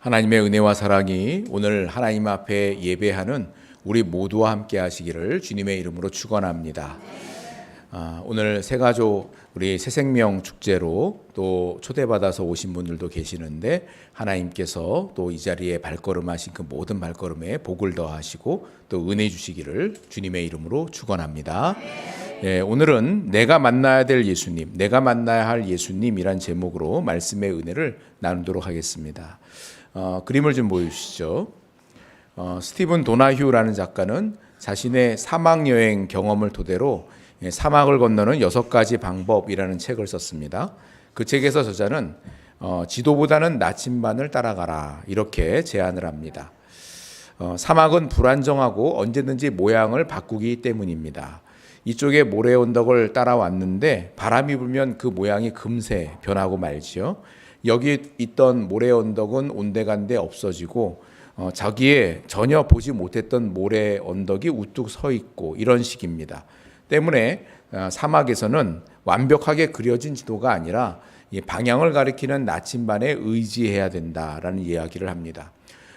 하나님의 은혜와 사랑이 오늘 하나님 앞에 예배하는 우리 모두와 함께 하시기를 주님의 이름으로 축원합니다. 오늘 새가족 우리 새생명 축제로 또 초대받아서 오신 분들도 계시는데 하나님께서 또 이 자리에 발걸음하신 그 모든 발걸음에 복을 더하시고 또 은혜 주시기를 주님의 이름으로 축원합니다. 오늘은 내가 만나야 될 예수님, 내가 만나야 할 예수님이란 제목으로 말씀의 은혜를 나누도록 하겠습니다. 그림을 좀 보여주시죠. 스티븐 도나휴라는 작가는 자신의 사막 여행 경험을 토대로 사막을 건너는 6가지 방법이라는 책을 썼습니다. 그 책에서 저자는 지도보다는 나침반을 따라가라 이렇게 제안을 합니다. 사막은 불안정하고 언제든지 모양을 바꾸기 때문입니다. 이쪽에 모래 언덕을 따라왔는데 바람이 불면 그 모양이 금세 변하고 말지요. 여기 있던 모래 언덕은 온데간데 없어지고 자기의 전혀 보지 못했던 모래 언덕이 우뚝 서 있고 이런 식입니다. 때문에 사막에서는 완벽하게 그려진 지도가 아니라 방향을 가리키는 나침반에 의지해야 된다라는 이야기를 합니다.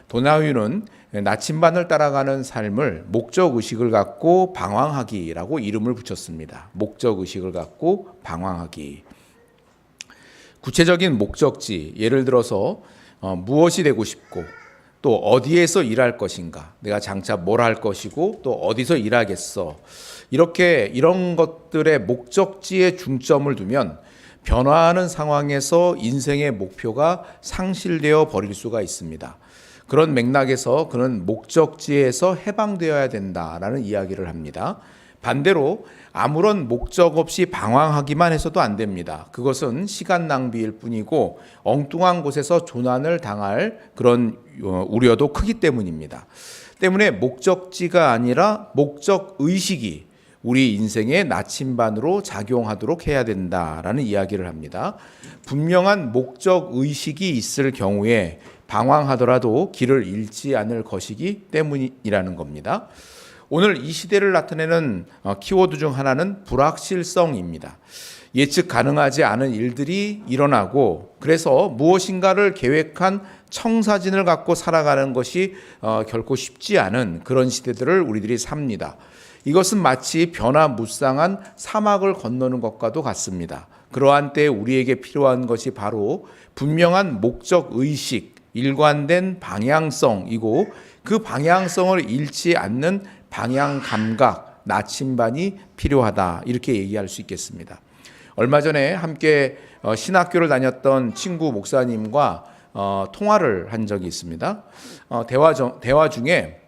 도나휴는 나침반을 따라가는 삶을 목적의식을 갖고 방황하기라고 이름을 붙였습니다. 목적의식을 갖고 방황하기. 구체적인 목적지, 예를 들어서 무엇이 되고 싶고 또 어디에서 일할 것인가, 내가 장차 뭘 할 것이고 또 어디서 일하겠어, 이런 것들의 목적지에 중점을 두면 변화하는 상황에서 인생의 목표가 상실되어 버릴 수가 있습니다. 그런 맥락에서 그는 목적지에서 해방되어야 된다라는 이야기를 합니다. 반대로 아무런 목적 없이 방황하기만 해서도 안 됩니다. 그것은 시간 낭비일 뿐이고 엉뚱한 곳에서 조난을 당할 그런 우려도 크기 때문입니다. 때문에 목적지가 아니라 목적의식이 우리 인생의 나침반으로 작용하도록 해야 된다라는 이야기를 합니다. 분명한 목적의식이 있을 경우에 방황하더라도 길을 잃지 않을 것이기 때문이라는 겁니다. 오늘 이 시대를 나타내는 키워드 중 하나는 불확실성입니다. 예측 가능하지 않은 일들이 일어나고 그래서 무엇인가를 계획한 청사진을 갖고 살아가는 것이 결코 쉽지 않은 그런 시대들을 우리들이 삽니다. 이것은 마치 변화무쌍한 사막을 건너는 것과도 같습니다. 그러한 때에 우리에게 필요한 것이 바로 분명한 목적의식, 일관된 방향성이고 그 방향성을 잃지 않는 방향 감각, 나침반이 필요하다 이렇게 얘기할 수 있겠습니다. 얼마 전에 함께 신학교를 다녔던 친구 목사님과 통화를 한 적이 있습니다. 대화 중에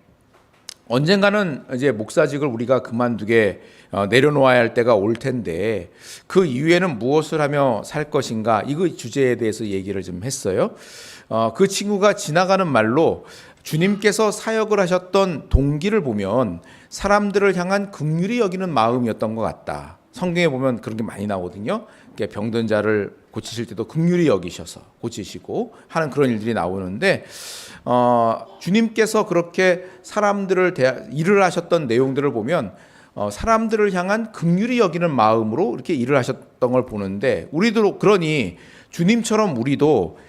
언젠가는 이제 목사직을 우리가 그만두게 내려놓아야 할 때가 올 텐데 그 이후에는 무엇을 하며 살 것인가, 이거 주제에 대해서 얘기를 좀 했어요. 그 친구가 지나가는 말로 주님께서 사역을 하셨던 동기를 보면 사람들을 향한 긍휼히 여기는 마음이었던 것 같다. 성경에 보면 그런 게 많이 나오거든요. 병든 자를 고치실 때도 긍휼히 여기셔서 고치시고 하는 그런 일들이 나오는데 주님께서 그렇게 일을 하셨던 내용들을 보면 사람들을 향한 긍휼히 여기는 마음으로 이렇게 일을 하셨던 걸 보는데 우리도 그러니 주님처럼 우리도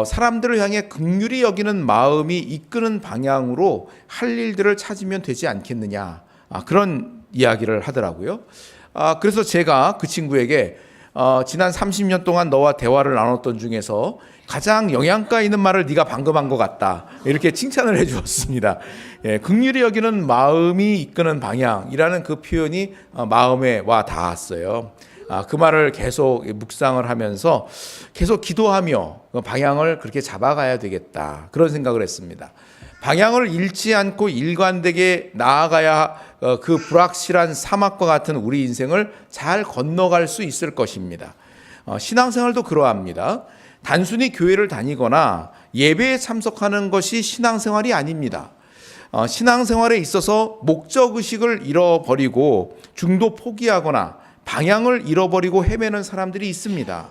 사람들을 향해 긍휼히 여기는 마음이 이끄는 방향으로 할 일들을 찾으면 되지 않겠느냐, 그런 이야기를 하더라고요. 그래서 제가 그 친구에게 지난 30년 동안 너와 대화를 나눴던 중에서 가장 영양가 있는 말을 네가 방금 한 것 같다 이렇게 칭찬을 해 주었습니다. 긍휼히 여기는 마음이 이끄는 방향이라는 그 표현이 마음에 와 닿았어요. 그 말을 계속 묵상을 하면서 계속 기도하며 그 방향을 그렇게 잡아가야 되겠다, 그런 생각을 했습니다. 방향을 잃지 않고 일관되게 나아가야 그 불확실한 사막과 같은 우리 인생을 잘 건너갈 수 있을 것입니다. 신앙생활도 그러합니다. 단순히 교회를 다니거나 예배에 참석하는 것이 신앙생활이 아닙니다. 신앙생활에 있어서 목적의식을 잃어버리고 중도 포기하거나 방향을 잃어버리고 헤매는 사람들이 있습니다.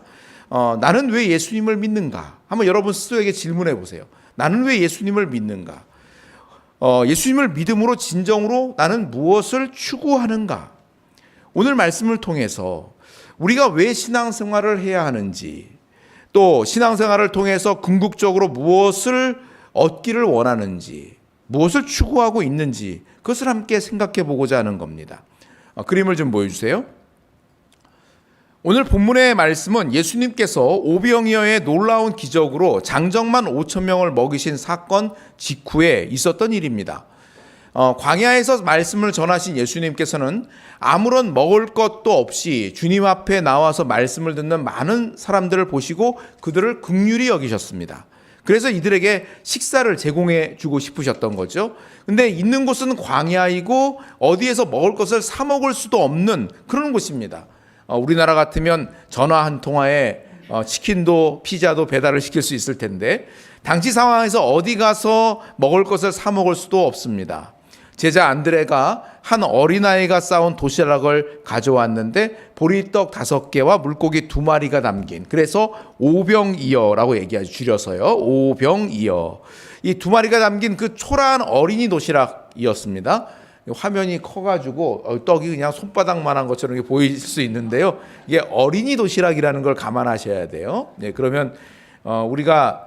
나는 왜 예수님을 믿는가? 한번 여러분 스스로에게 질문해 보세요. 나는 왜 예수님을 믿는가? 예수님을 믿음으로 진정으로 나는 무엇을 추구하는가? 오늘 말씀을 통해서 우리가 왜 신앙생활을 해야 하는지, 또 신앙생활을 통해서 궁극적으로 무엇을 얻기를 원하는지, 무엇을 추구하고 있는지 그것을 함께 생각해 보고자 하는 겁니다. 그림을 좀 보여주세요. 오늘 본문의 말씀은 예수님께서 오병이어의 놀라운 기적으로 장정만 5천 명을 먹이신 사건 직후에 있었던 일입니다. 광야에서 말씀을 전하신 예수님께서는 아무런 먹을 것도 없이 주님 앞에 나와서 말씀을 듣는 많은 사람들을 보시고 그들을 긍휼히 여기셨습니다. 그래서 이들에게 식사를 제공해 주고 싶으셨던 거죠. 근데 있는 곳은 광야이고 어디에서 먹을 것을 사 먹을 수도 없는 그런 곳입니다. 우리나라 같으면 전화 한 통화에 치킨도 피자도 배달을 시킬 수 있을 텐데 당시 상황에서 어디 가서 먹을 것을 사 먹을 수도 없습니다. 제자 안드레가 한 어린아이가 싸온 도시락을 가져왔는데 보리떡 5개와 물고기 2마리가 담긴, 그래서 오병이어라고 얘기하죠. 줄여서요. 오병이어. 이 2마리가 담긴 그 초라한 어린이 도시락이었습니다. 화면이 커가지고 떡이 그냥 손바닥만한 것처럼 이렇게 보일 수 있는데요. 이게 어린이 도시락이라는 걸 감안하셔야 돼요. 네, 그러면 우리가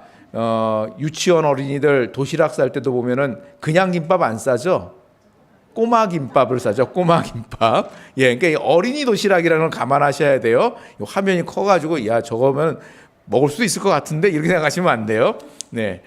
유치원 어린이들 도시락 쌀 때도 보면은 그냥 김밥 안 싸죠. 꼬마 김밥을 싸죠. 꼬마 김밥. 예, 그러니까 이 어린이 도시락이라는 걸 감안하셔야 돼요. 화면이 커가지고 야 저거면 먹을 수도 있을 것 같은데 이렇게 생각하시면 안 돼요. 네,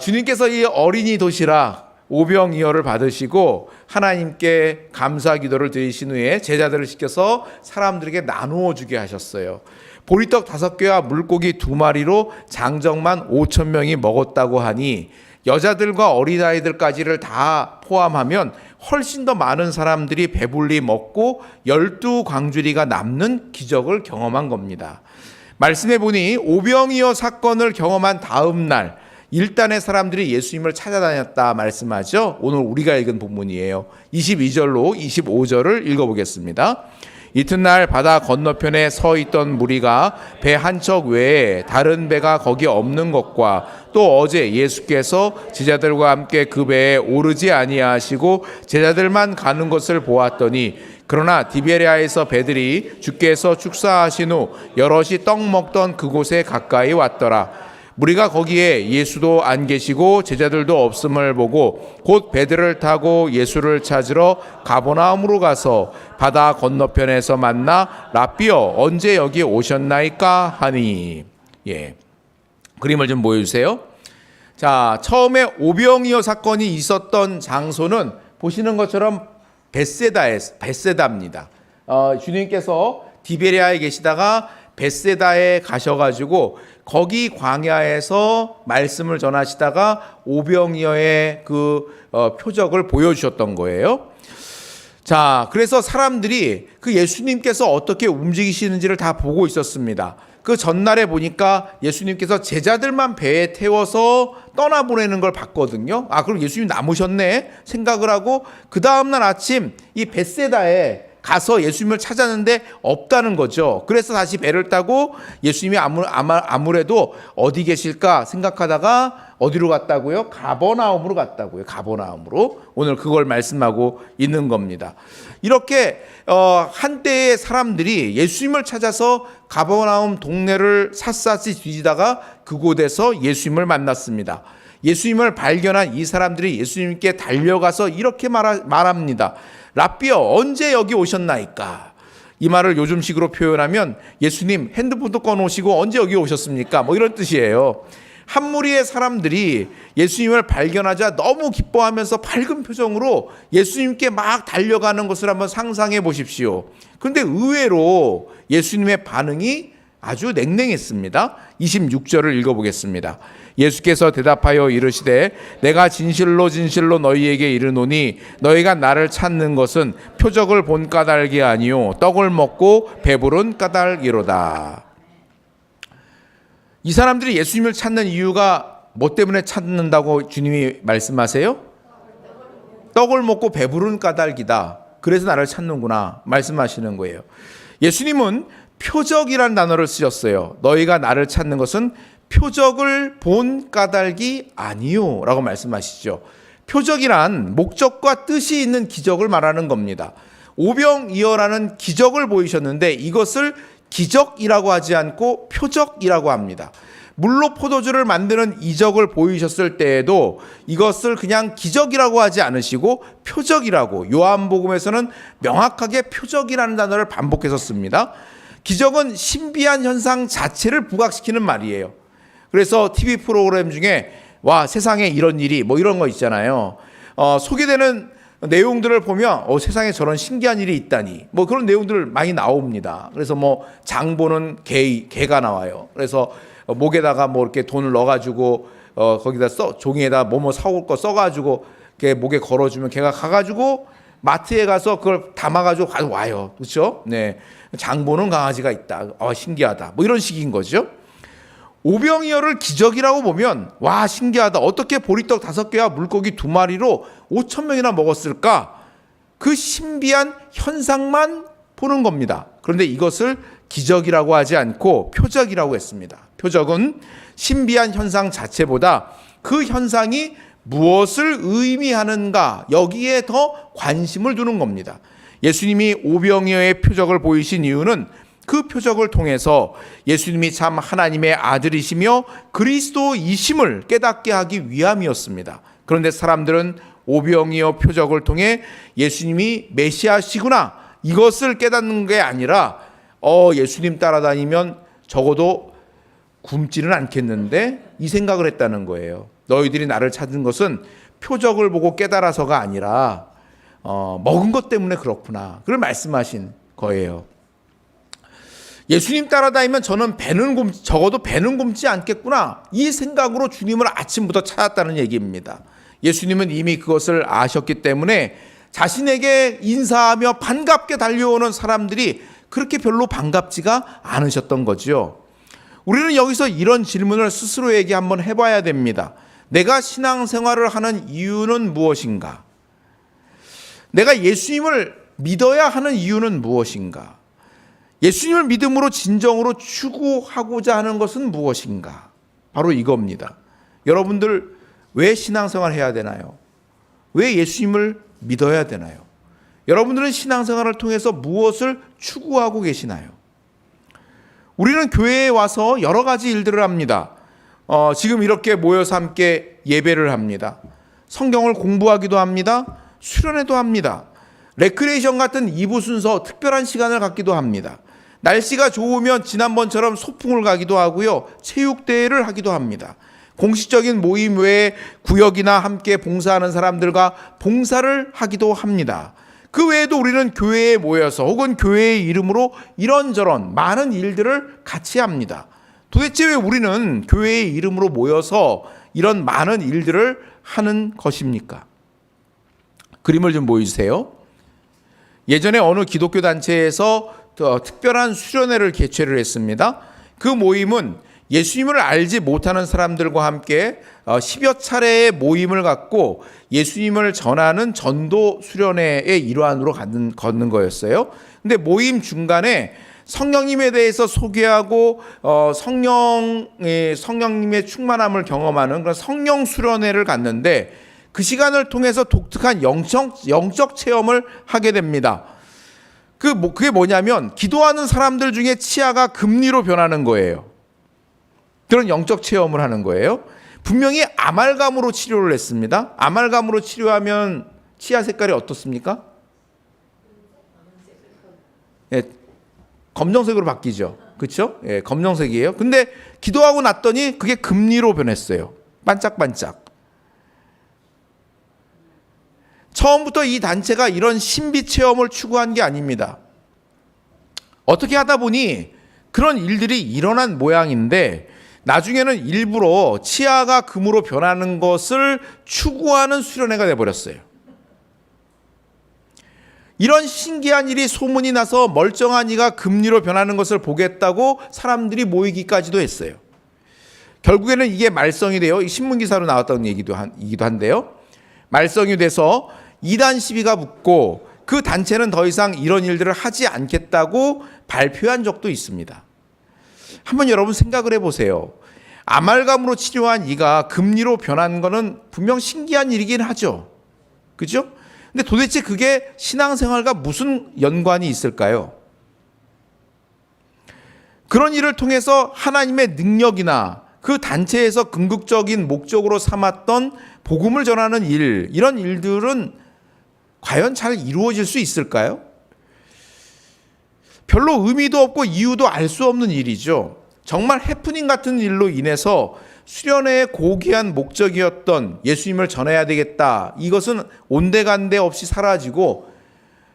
주님께서 이 어린이 도시락 오병이어를 받으시고 하나님께 감사 기도를 드리신 후에 제자들을 시켜서 사람들에게 나누어 주게 하셨어요. 보리떡 5개와 물고기 2마리로 장정만 5천 명이 먹었다고 하니 여자들과 어린아이들까지를 다 포함하면 훨씬 더 많은 사람들이 배불리 먹고 12광주리가 남는 기적을 경험한 겁니다. 말씀해 보니 오병이어 사건을 경험한 다음 날 일단의 사람들이 예수님을 찾아다녔다 말씀하죠. 오늘 우리가 읽은 본문이에요. 22절로 25절을 읽어보겠습니다. 이튿날 바다 건너편에 서 있던 무리가 배 한 척 외에 다른 배가 거기 없는 것과 또 어제 예수께서 제자들과 함께 그 배에 오르지 아니하시고 제자들만 가는 것을 보았더니 그러나 디베랴에서 배들이 주께서 축사하신 후 여럿이 떡 먹던 그곳에 가까이 왔더라. 무리가 거기에 예수도 안 계시고 제자들도 없음을 보고 곧 배들을 타고 예수를 찾으러 가버나움으로 가서 바다 건너편에서 만나 라삐어 언제 여기 오셨나이까 하니. 예, 그림을 좀 보여주세요. 자, 처음에 오병이어 사건이 있었던 장소는 보시는 것처럼 벳세다입니다. 주님께서 디베랴에 계시다가 벳세다에 가셔가지고 거기 광야에서 말씀을 전하시다가 오병이어의 그 표적을 보여주셨던 거예요. 자, 그래서 사람들이 그 예수님께서 어떻게 움직이시는지를 다 보고 있었습니다. 그 전날에 보니까 예수님께서 제자들만 배에 태워서 떠나보내는 걸 봤거든요. 아, 그럼 예수님 남으셨네 생각을 하고 그 다음날 아침 이 벳세다에 가서 예수님을 찾았는데 없다는 거죠. 그래서 다시 배를 타고 예수님이 아무래도 어디 계실까 생각하다가 어디로 갔다고요? 가버나움으로 갔다고요. 가버나움으로. 오늘 그걸 말씀하고 있는 겁니다. 이렇게 한때의 사람들이 예수님을 찾아서 가버나움 동네를 샅샅이 뒤지다가 그곳에서 예수님을 만났습니다. 예수님을 발견한 이 사람들이 예수님께 달려가서 이렇게 말합니다. 라삐어 언제 여기 오셨나이까? 이 말을 요즘식으로 표현하면 예수님 핸드폰도 꺼놓으시고 언제 여기 오셨습니까? 뭐 이런 뜻이에요. 한 무리의 사람들이 예수님을 발견하자 너무 기뻐하면서 밝은 표정으로 예수님께 막 달려가는 것을 한번 상상해 보십시오. 그런데 의외로 예수님의 반응이 아주 냉랭했습니다. 26절을 읽어보겠습니다. 예수께서 대답하여 이르시되 내가 진실로 진실로 너희에게 이르노니 너희가 나를 찾는 것은 표적을 본 까닭이 아니요 떡을 먹고 배부른 까닭이로다. 이 사람들이 예수님을 찾는 이유가 뭐 때문에 찾는다고 주님이 말씀하세요? 떡을 먹고 배부른 까닭이다. 그래서 나를 찾는구나 말씀하시는 거예요. 예수님은 표적이라는 단어를 쓰셨어요. 너희가 나를 찾는 것은 표적을 본 까닭이 아니요 라고 말씀하시죠. 표적이란 목적과 뜻이 있는 기적을 말하는 겁니다. 오병이어라는 기적을 보이셨는데 이것을 기적이라고 하지 않고 표적이라고 합니다. 물로 포도주를 만드는 이적을 보이셨을 때에도 이것을 그냥 기적이라고 하지 않으시고 표적이라고, 요한복음에서는 명확하게 표적이라는 단어를 반복해서 씁니다. 기적은 신비한 현상 자체를 부각시키는 말이에요. 그래서 TV 프로그램 중에 와, 세상에 이런 일이 뭐 이런 거 있잖아요. 소개되는 내용들을 보면 세상에 저런 신기한 일이 있다니 뭐 그런 내용들 많이 나옵니다. 그래서 뭐 장 보는 개가 나와요. 그래서 목에다가 뭐 이렇게 돈을 넣어가지고 거기다 종이에다 뭐뭐 사올 거 써가지고 걔 목에 걸어주면 걔가 가가지고 마트에 가서 그걸 담아가지고 와요. 그렇죠? 네, 장 보는 강아지가 있다. 신기하다. 뭐 이런 식인 거죠. 오병이어를 기적이라고 보면 와, 신기하다. 어떻게 보리떡 5개와 물고기 2마리로 5,000명이나 먹었을까? 그 신비한 현상만 보는 겁니다. 그런데 이것을 기적이라고 하지 않고 표적이라고 했습니다. 표적은 신비한 현상 자체보다 그 현상이 무엇을 의미하는가, 여기에 더 관심을 두는 겁니다. 예수님이 오병이어의 표적을 보이신 이유는 그 표적을 통해서 예수님이 참 하나님의 아들이시며 그리스도이심을 깨닫게 하기 위함이었습니다. 그런데 사람들은 오병이어 표적을 통해 예수님이 메시아시구나, 이것을 깨닫는 게 아니라 예수님 따라다니면 적어도 굶지는 않겠는데, 이 생각을 했다는 거예요. 너희들이 나를 찾은 것은 표적을 보고 깨달아서가 아니라 먹은 것 때문에 그렇구나, 그걸 말씀하신 거예요. 예수님 따라다니면 저는 적어도 배는 굶지 않겠구나, 이 생각으로 주님을 아침부터 찾았다는 얘기입니다. 예수님은 이미 그것을 아셨기 때문에 자신에게 인사하며 반갑게 달려오는 사람들이 그렇게 별로 반갑지가 않으셨던 거죠. 우리는 여기서 이런 질문을 스스로에게 한번 해봐야 됩니다. 내가 신앙생활을 하는 이유는 무엇인가? 내가 예수님을 믿어야 하는 이유는 무엇인가? 예수님을 믿음으로 진정으로 추구하고자 하는 것은 무엇인가? 바로 이겁니다. 여러분들 왜 신앙생활을 해야 되나요? 왜 예수님을 믿어야 되나요? 여러분들은 신앙생활을 통해서 무엇을 추구하고 계시나요? 우리는 교회에 와서 여러 가지 일들을 합니다. 지금 이렇게 모여서 함께 예배를 합니다. 성경을 공부하기도 합니다. 수련회도 합니다. 레크레이션 같은 2부 순서 특별한 시간을 갖기도 합니다. 날씨가 좋으면 지난번처럼 소풍을 가기도 하고요. 체육대회를 하기도 합니다. 공식적인 모임 외에 구역이나 함께 봉사하는 사람들과 봉사를 하기도 합니다. 그 외에도 우리는 교회에 모여서 혹은 교회의 이름으로 이런저런 많은 일들을 같이 합니다. 도대체 왜 우리는 교회의 이름으로 모여서 이런 많은 일들을 하는 것입니까? 그림을 좀 보여주세요. 예전에 어느 기독교 단체에서 특별한 수련회를 개최를 했습니다. 그 모임은 예수님을 알지 못하는 사람들과 함께 10여 차례의 모임을 갖고 예수님을 전하는 전도 수련회의 일환으로 걷는 거였어요. 근데 모임 중간에 성령님에 대해서 소개하고 성령님의 충만함을 경험하는 그런 성령 수련회를 갔는데, 그 시간을 통해서 독특한 영적 체험을 하게 됩니다. 그게 뭐냐면 기도하는 사람들 중에 치아가 금리로 변하는 거예요. 그런 영적 체험을 하는 거예요. 분명히 아말감으로 치료를 했습니다. 아말감으로 치료하면 치아 색깔이 어떻습니까? 예, 검정색으로 바뀌죠. 그렇죠? 예, 검정색이에요. 근데 기도하고 났더니 그게 금리로 변했어요. 반짝반짝. 처음부터 이 단체가 이런 신비 체험을 추구한 게 아닙니다. 어떻게 하다 보니 그런 일들이 일어난 모양인데, 나중에는 일부러 치아가 금으로 변하는 것을 추구하는 수련회가 돼버렸어요. 이런 신기한 일이 소문이 나서 멀쩡한 이가 금리로 변하는 것을 보겠다고 사람들이 모이기까지도 했어요. 결국에는 이게 말썽이 돼요. 신문기사로 나왔던 얘기도 한데요. 말썽이 돼서 이단 시비가 붙고 그 단체는 더 이상 이런 일들을 하지 않겠다고 발표한 적도 있습니다. 한번 여러분 생각을 해보세요. 아말감으로 치료한 이가 금리로 변한 거는 분명 신기한 일이긴 하죠. 그죠? 근데 도대체 그게 신앙생활과 무슨 연관이 있을까요? 그런 일을 통해서 하나님의 능력이나 그 단체에서 궁극적인 목적으로 삼았던 복음을 전하는 일, 이런 일들은 과연 잘 이루어질 수 있을까요? 별로 의미도 없고 이유도 알 수 없는 일이죠. 정말 해프닝 같은 일로 인해서 수련회의 고귀한 목적이었던 예수님을 전해야 되겠다, 이것은 온데간데 없이 사라지고,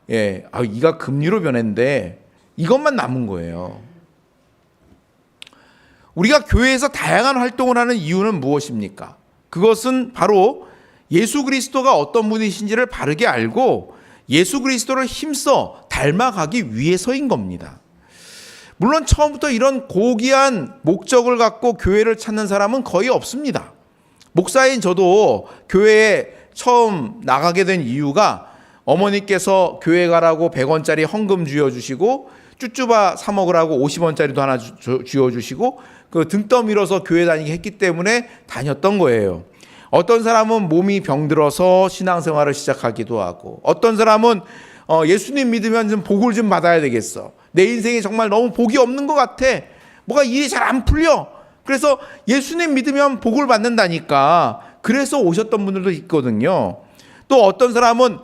이가 금리로 변했는데 이것만 남은 거예요. 우리가 교회에서 다양한 활동을 하는 이유는 무엇입니까? 그것은 바로 예수 그리스도가 어떤 분이신지를 바르게 알고 예수 그리스도를 힘써 닮아가기 위해서인 겁니다. 물론 처음부터 이런 고귀한 목적을 갖고 교회를 찾는 사람은 거의 없습니다. 목사인 저도 교회에 처음 나가게 된 이유가 어머니께서 교회 가라고 100원짜리 헌금 쥐어주시고 쭈쭈바 사 먹으라고 50원짜리도 하나 쥐어주시고 그 등 떠밀어서 교회 다니게 했기 때문에 다녔던 거예요. 어떤 사람은 몸이 병들어서 신앙생활을 시작하기도 하고, 어떤 사람은 예수님 믿으면 좀 복을 좀 받아야 되겠어, 내 인생이 정말 너무 복이 없는 것 같아, 뭐가 일이 잘 안 풀려, 그래서 예수님 믿으면 복을 받는다니까, 그래서 오셨던 분들도 있거든요. 또 어떤 사람은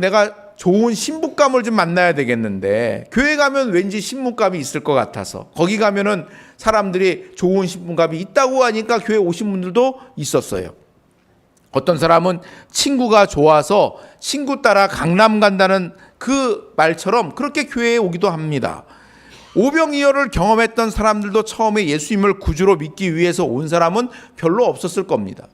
내가 좋은 신부감을 좀 만나야 되겠는데 교회 가면 왠지 신부감이 있을 것 같아서, 거기 가면은 사람들이 좋은 신부감이 있다고 하니까 교회 오신 분들도 있었어요. 어떤 사람은 친구가 좋아서 친구 따라 강남 간다는 그 말처럼 그렇게 교회에 오기도 합니다. 오병이어를 경험했던 사람들도 처음에 예수님을 구주로 믿기 위해서 온 사람은 별로 없었을 겁니다.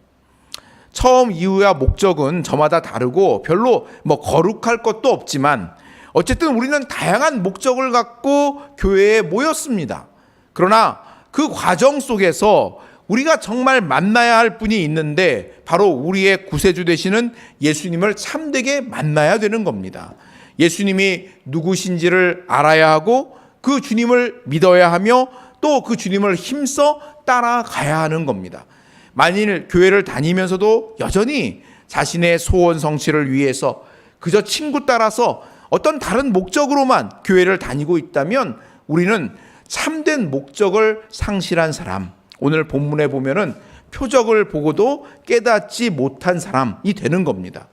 처음 이유야 목적은 저마다 다르고 별로 거룩할 것도 없지만 어쨌든 우리는 다양한 목적을 갖고 교회에 모였습니다. 그러나 그 과정 속에서 우리가 정말 만나야 할 분이 있는데 바로 우리의 구세주 되시는 예수님을 참되게 만나야 되는 겁니다. 예수님이 누구신지를 알아야 하고 그 주님을 믿어야 하며 또 그 주님을 힘써 따라가야 하는 겁니다. 만일 교회를 다니면서도 여전히 자신의 소원 성취를 위해서 그저 친구 따라서 어떤 다른 목적으로만 교회를 다니고 있다면 우리는 참된 목적을 상실한 사람, 오늘 본문에 보면은 표적을 보고도 깨닫지 못한 사람이 되는 겁니다.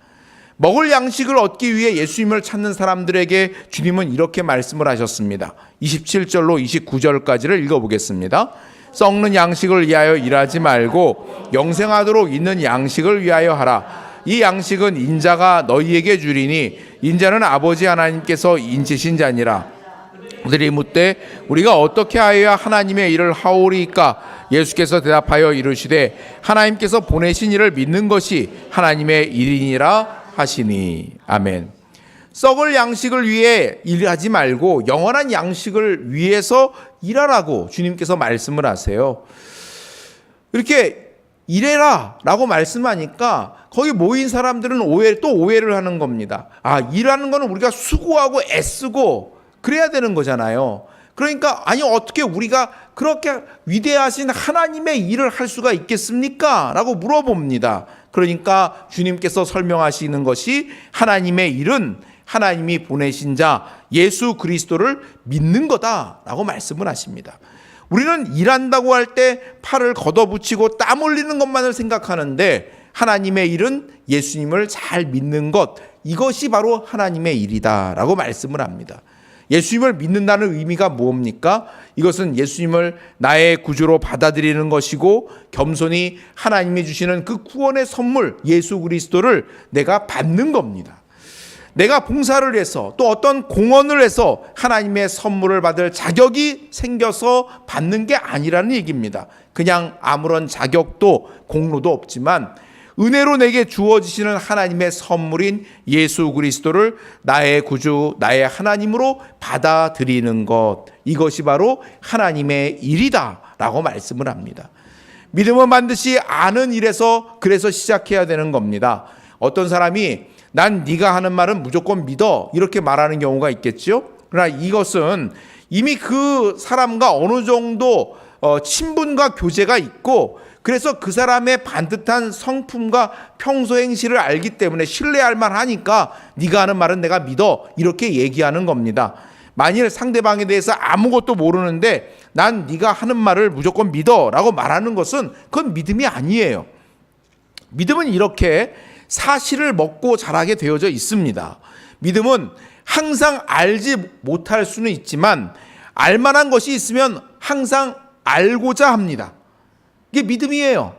먹을 양식을 얻기 위해 예수님을 찾는 사람들에게 주님은 이렇게 말씀을 하셨습니다. 27절로 29절까지를 읽어보겠습니다. 썩는 양식을 위하여 일하지 말고 영생하도록 있는 양식을 위하여 하라. 이 양식은 인자가 너희에게 주리니 인자는 아버지 하나님께서 인치신 자니라. 그들이 묻되 우리가 어떻게 하여야 하나님의 일을 하오리이까? 예수께서 대답하여 이르시되 하나님께서 보내신 이를 믿는 것이 하나님의 일이니라 하시니. 아멘. 썩을 양식을 위해 일하지 말고 영원한 양식을 위해서 일하라고 주님께서 말씀을 하세요. 이렇게 일해라 라고 말씀하니까 거기 모인 사람들은 오해를 하는 겁니다. 일하는 거는 우리가 수고하고 애쓰고 그래야 되는 거잖아요. 그러니까 어떻게 우리가 그렇게 위대하신 하나님의 일을 할 수가 있겠습니까? 라고 물어봅니다. 그러니까 주님께서 설명하시는 것이 하나님의 일은 하나님이 보내신 자 예수 그리스도를 믿는 거다라고 말씀을 하십니다. 우리는 일한다고 할 때 팔을 걷어붙이고 땀 흘리는 것만을 생각하는데 하나님의 일은 예수님을 잘 믿는 것, 이것이 바로 하나님의 일이다라고 말씀을 합니다. 예수님을 믿는다는 의미가 뭡니까? 이것은 예수님을 나의 구주로 받아들이는 것이고 겸손히 하나님이 주시는 그 구원의 선물 예수 그리스도를 내가 받는 겁니다. 내가 봉사를 해서 또 어떤 공헌을 해서 하나님의 선물을 받을 자격이 생겨서 받는 게 아니라는 얘기입니다. 그냥 아무런 자격도 공로도 없지만 은혜로 내게 주어지시는 하나님의 선물인 예수 그리스도를 나의 구주, 나의 하나님으로 받아들이는 것, 이것이 바로 하나님의 일이다라고 말씀을 합니다. 믿음은 반드시 아는 일에서 그래서 시작해야 되는 겁니다. 어떤 사람이 난 네가 하는 말은 무조건 믿어 이렇게 말하는 경우가 있겠죠. 그러나 이것은 이미 그 사람과 어느 정도 친분과 교제가 있고 그래서 그 사람의 반듯한 성품과 평소 행실을 알기 때문에 신뢰할 만하니까 네가 하는 말은 내가 믿어 이렇게 얘기하는 겁니다. 만일 상대방에 대해서 아무것도 모르는데 난 네가 하는 말을 무조건 믿어 라고 말하는 것은 그건 믿음이 아니에요. 믿음은 이렇게 사실을 먹고 자라게 되어져 있습니다. 믿음은 항상 알지 못할 수는 있지만 알만한 것이 있으면 항상 알고자 합니다. 이게 믿음이에요.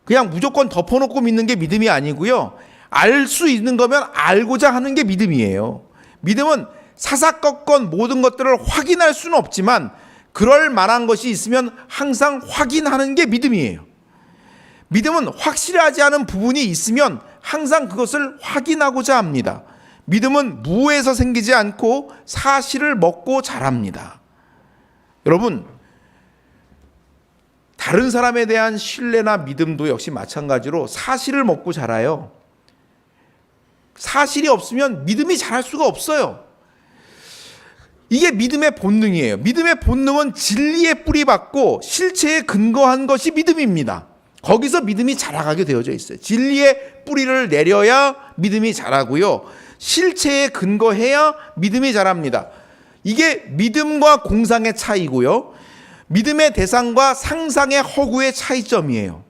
그냥 무조건 덮어놓고 믿는 게 믿음이 아니고요. 알 수 있는 거면 알고자 하는 게 믿음이에요. 믿음은 사사건건 모든 것들을 확인할 수는 없지만 그럴 만한 것이 있으면 항상 확인하는 게 믿음이에요. 믿음은 확실하지 않은 부분이 있으면 항상 그것을 확인하고자 합니다. 믿음은 무에서 생기지 않고 사실을 먹고 자랍니다. 여러분, 다른 사람에 대한 신뢰나 믿음도 역시 마찬가지로 사실을 먹고 자라요. 사실이 없으면 믿음이 자랄 수가 없어요. 이게 믿음의 본능이에요. 믿음의 본능은 진리에 뿌리박고 실체에 근거한 것이 믿음입니다. 거기서 믿음이 자라가게 되어져 있어요. 진리에 뿌리를 내려야 믿음이 자라고요. 실체에 근거해야 믿음이 자랍니다. 이게 믿음과 공상의 차이고요. 믿음의 대상과 상상의 허구의 차이점이에요.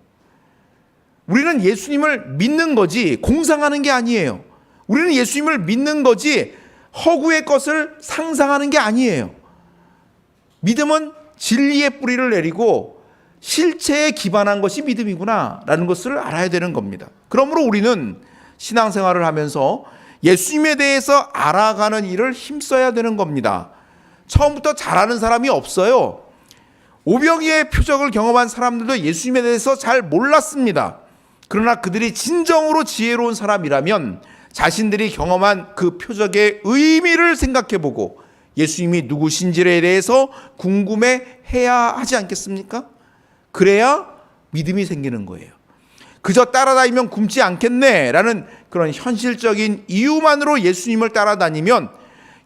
우리는 예수님을 믿는 거지 공상하는 게 아니에요. 우리는 예수님을 믿는 거지 허구의 것을 상상하는 게 아니에요. 믿음은 진리의 뿌리를 내리고 실체에 기반한 것이 믿음이구나 라는 것을 알아야 되는 겁니다. 그러므로 우리는 신앙생활을 하면서 예수님에 대해서 알아가는 일을 힘써야 되는 겁니다. 처음부터 잘하는 사람이 없어요. 오병이의 표적을 경험한 사람들도 예수님에 대해서 잘 몰랐습니다. 그러나 그들이 진정으로 지혜로운 사람이라면 자신들이 경험한 그 표적의 의미를 생각해보고 예수님이 누구신지에 대해서 궁금해해야 하지 않겠습니까? 그래야 믿음이 생기는 거예요. 그저 따라다니면 굶지 않겠네 라는 그런 현실적인 이유만으로 예수님을 따라다니면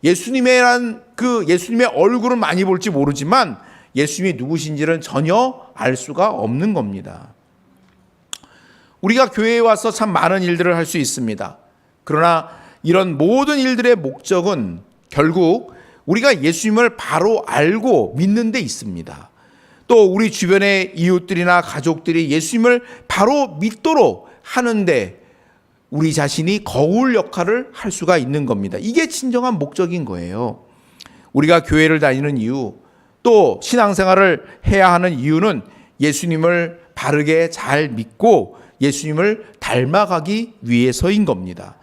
예수님의 얼굴은 많이 볼지 모르지만 예수님이 누구신지는 전혀 알 수가 없는 겁니다. 우리가 교회에 와서 참 많은 일들을 할 수 있습니다. 그러나 이런 모든 일들의 목적은 결국 우리가 예수님을 바로 알고 믿는 데 있습니다. 또 우리 주변의 이웃들이나 가족들이 예수님을 바로 믿도록 하는데 우리 자신이 거울 역할을 할 수가 있는 겁니다. 이게 진정한 목적인 거예요. 우리가 교회를 다니는 이유, 또 신앙생활을 해야 하는 이유는 예수님을 바르게 잘 믿고 예수님을 닮아가기 위해서인 겁니다.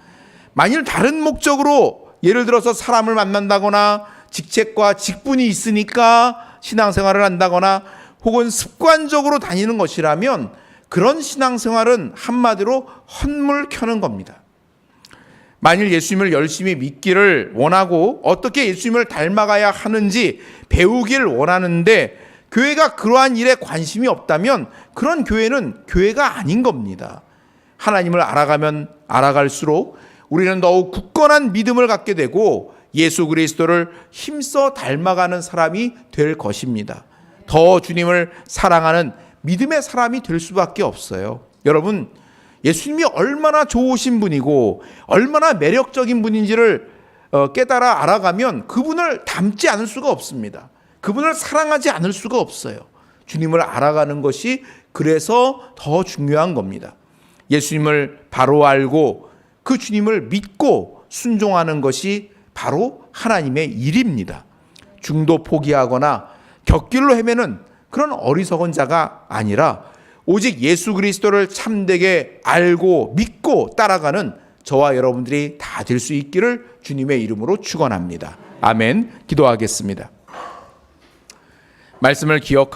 만일 다른 목적으로 예를 들어서 사람을 만난다거나 직책과 직분이 있으니까 신앙생활을 한다거나 혹은 습관적으로 다니는 것이라면 그런 신앙생활은 한마디로 헛물 켜는 겁니다. 만일 예수님을 열심히 믿기를 원하고 어떻게 예수님을 닮아가야 하는지 배우기를 원하는데 교회가 그러한 일에 관심이 없다면 그런 교회는 교회가 아닌 겁니다. 하나님을 알아가면 알아갈수록 우리는 더욱 굳건한 믿음을 갖게 되고 예수 그리스도를 힘써 닮아가는 사람이 될 것입니다. 더 주님을 사랑하는 믿음의 사람이 될 수밖에 없어요. 여러분, 예수님이 얼마나 좋으신 분이고 얼마나 매력적인 분인지를 깨달아 알아가면 그분을 닮지 않을 수가 없습니다. 그분을 사랑하지 않을 수가 없어요. 주님을 알아가는 것이 그래서 더 중요한 겁니다. 예수님을 바로 알고 그 주님을 믿고 순종하는 것이 바로 하나님의 일입니다. 중도 포기하거나 곁길로 헤매는 그런 어리석은 자가 아니라 오직 예수 그리스도를 참되게 알고 믿고 따라가는 저와 여러분들이 다 될 수 있기를 주님의 이름으로 축원합니다. 아멘. 기도하겠습니다. 말씀을 기억하고